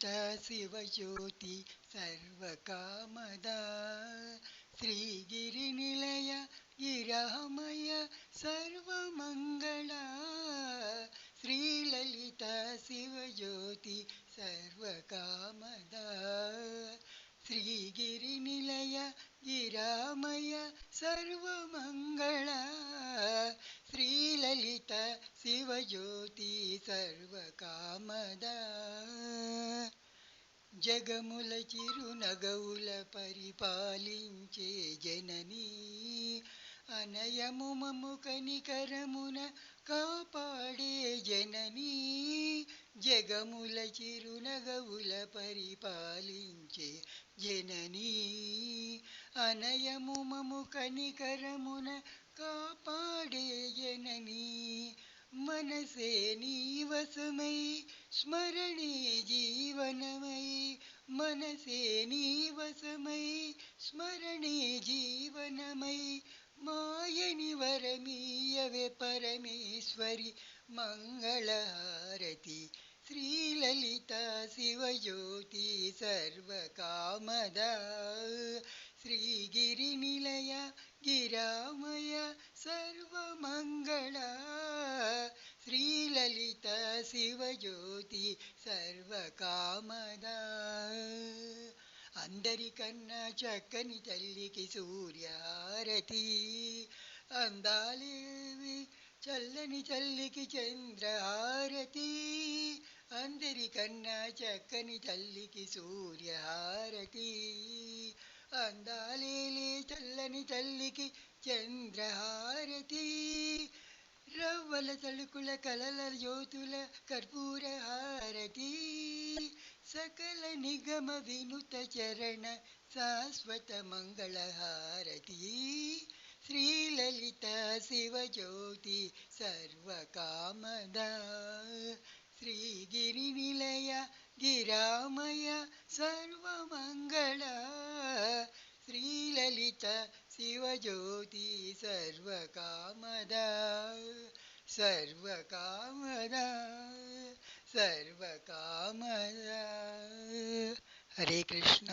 ಶಿವಜ್ಯೋತಿ ಸರ್ವಕಾಮದ ಶ್ರೀಗಿರಿನಿಲಯ ಗಿರಹಮಯ ಸರ್ವಮಂಗಳ ಶ್ರೀಲಲಿತ ಶಿವಜ್ಯೋತಿ ಸರ್ವಕಾಮದ ಶ್ರೀಗಿರಿನಿಲಯ ಗಿರಾಮಯ ಸರ್ವಮಂಗಳ ಶ್ರೀಲಲಿತ ಶಿವಜ್ಯೋತಿ ಸರ್ವಕಾಮದ జగముల చిరునగవుల పరిపాలించే జననీ అనయము మము కనికరమున కాపాడే జననీ జగముల చిరునగవుల పరిపాలించే జననీ అనయము మము కనికరమున కాపాడే జననీ మనసే నీ వశమై స్మరణే జీవనమై మనసే నీ వశమై స్మరణే జీవనమై మాయని వరమీయవే పరమేశ్వరి మంగళహారతి శ్రీలలిత శివజ్యోతి సర్వకామద శ్రీగిరినిలయ గిరామయ సర్వమంಗಳ శ్రీలలిత శివజ్యోతి సర్వకామద అందరికన్నా చక్కని తల్లికి సూర్యహారతి అందాలేవి చల్లని తల్లికి చంద్రహారతి అందరికన్నా చక్కని తల్లికి సూర్యహారతి అందాలేలే చల్లని తల్లికి చంద్రహారతి రవ్వల తళుకుల కలల జ్యోతుల కర్పూర హారతి సకల నిగమ వినుత చరణ శాశ్వత మంగళ హారతి శ్రీలలిత శివజ్యోతి సర్వకామద శ్రీగిరినిలయ గిరామయ సర్వమంಗಳ శ్రీలలిత శివజ్యోతి సర్వకామద సర్వకామద సర్వకామద. హరే కృష్ణ.